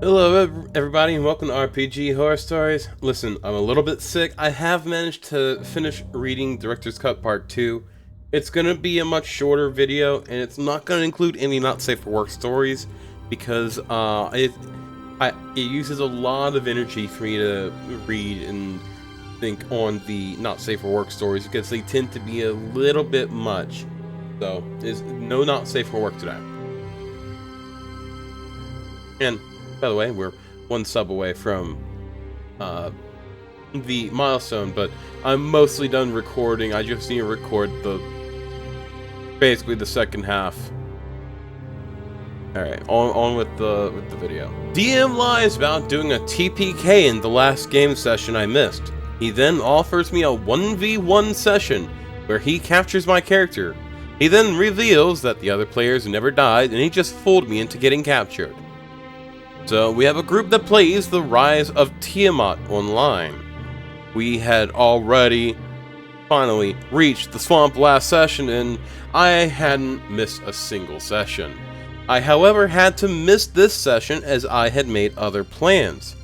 Hello everybody and welcome to RPG Horror Stories. Listen, I'm a little bit sick. I have managed to finish reading Director's Cut Part 2. It's going to be a much shorter video and it's not going to include any not safe for work stories because it uses a lot of energy for me to read and think on the not safe for work stories because they tend to be a little bit much. So, there's no not safe for work today. And by the way, we're one sub away from the milestone, but I'm mostly done recording. I just need to record basically the second half. Alright, on with the video. DM lies about doing a TPK in the last game session I missed. He then offers me a 1v1 session where he captures my character. He then reveals that the other players never died and he just fooled me into getting captured. So we have a group that plays The Rise of Tiamat online. We had already finally reached the swamp last session and I hadn't missed a single session. I however had to miss this session as I had made other plans.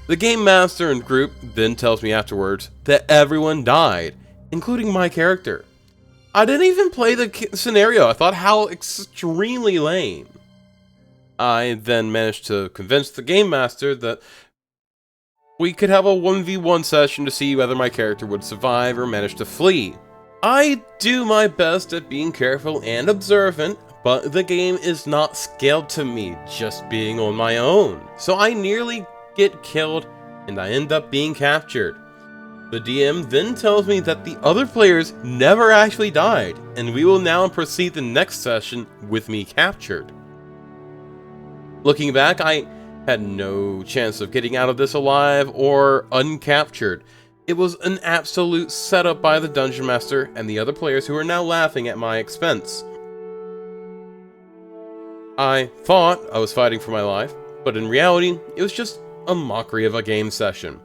The game master and group then tells me afterwards that everyone died, including my character. I didn't even play the scenario. I thought how extremely lame. I then managed to convince the game master that we could have a 1v1 session to see whether my character would survive or manage to flee. I do my best at being careful and observant, but the game is not scaled to me just being on my own. So I nearly get killed and I end up being captured. The DM then tells me that the other players never actually died, and we will now proceed the next session with me captured. Looking back, I had no chance of getting out of this alive or uncaptured. It was an absolute setup by the Dungeon Master and the other players who are now laughing at my expense. I thought I was fighting for my life, but in reality, it was just a mockery of a game session.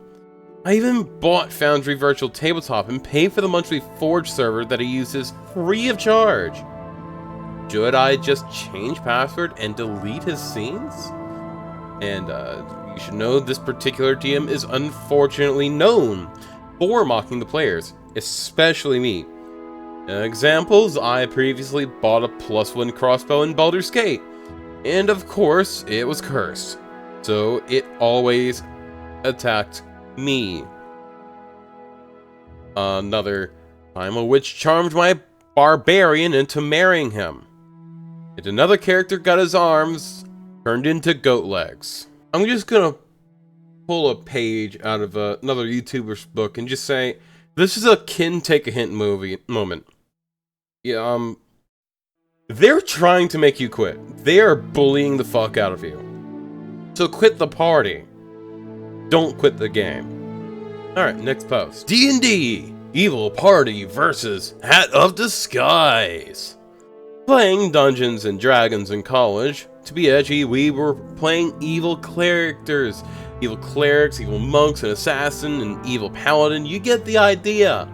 I even bought Foundry Virtual Tabletop and paid for the monthly Forge server that he uses free of charge. Should I just change password and delete his scenes? And you should know this particular DM is unfortunately known for mocking the players, especially me. Examples, I previously bought a +1 crossbow in Baldur's Gate, and of course it was cursed, so it always attacked me. Another time a witch charmed my barbarian into marrying him. And another character got his arms turned into goat legs. I'm just gonna pull a page out of another YouTuber's book and just say, this is a Kin Take a Hint moment. Yeah, they're trying to make you quit. They are bullying the fuck out of you. So quit the party. Don't quit the game. Alright, next post. D&D! Evil Party versus Hat of Disguise. Playing Dungeons and Dragons in college, to be edgy, we were playing evil characters. Evil clerics, evil monks, an assassin, an evil paladin, you get the idea.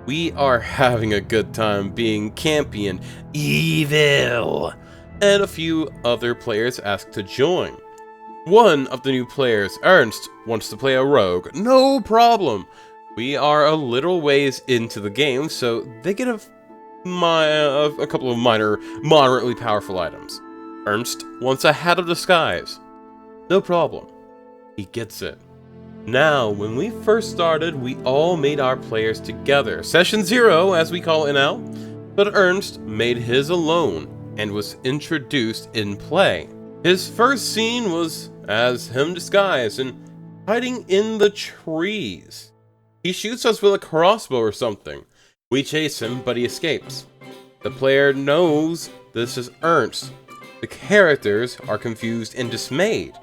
We are having a good time being campy and evil. And a few other players asked to join. One of the new players, Ernst, wants to play a rogue. No problem. We are a little ways into the game, so they get a couple of minor, moderately powerful items. Ernst wants a Hat of Disguise. No problem. He gets it. Now, when we first started, we all made our players together. Session 0, as we call it now. But Ernst made his alone and was introduced in play. His first scene was as him disguised and hiding in the trees. He shoots us with a crossbow or something. We chase him, but he escapes. The player knows this is Ernst. The characters are confused and dismayed.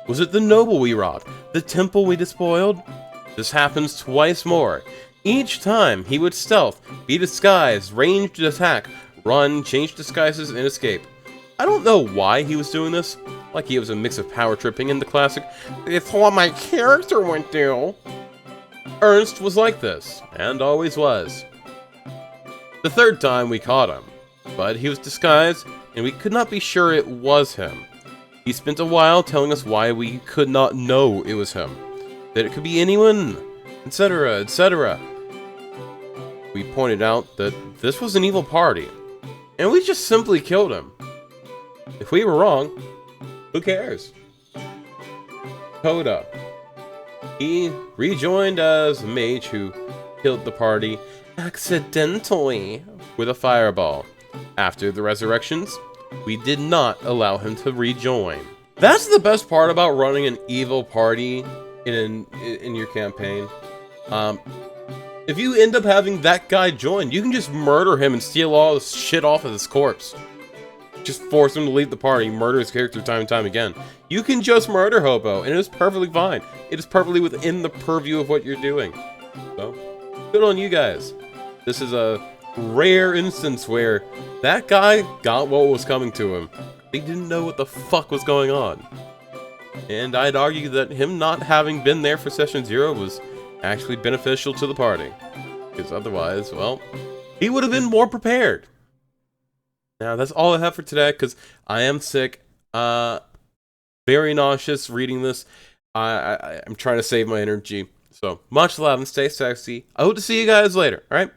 Was it the noble we robbed? The temple we despoiled? This happens twice more. Each time he would stealth, be disguised, ranged attack, run, change disguises, and escape. I don't know why he was doing this. Like he was a mix of power tripping and the classic, "It's what my character would do." Ernst was like this, and always was. The third time we caught him, but he was disguised, and we could not be sure it was him. He spent a while telling us why we could not know it was him, that it could be anyone, etc., etc. We pointed out that this was an evil party, and we just simply killed him. If we were wrong, who cares? Coda. He rejoined as a mage who killed the party accidentally with a fireball. After the resurrections, we did not allow him to rejoin. That's the best part about running an evil party in your campaign. If you end up having that guy join, you can just murder him and steal all this shit off of his corpse. Just force him to leave the party, murder his character time and time again. You can just murder Hobo, and it is perfectly fine. It is perfectly within the purview of what you're doing. So, good on you guys. This is a rare instance where that guy got what was coming to him. He didn't know what the fuck was going on. And I'd argue that him not having been there for Session 0 was actually beneficial to the party. Because otherwise, well, he would have been more prepared. Now, that's all I have for today, because I am sick. Very nauseous reading this. I'm trying to save my energy. So, much love and stay sexy. I hope to see you guys later, alright?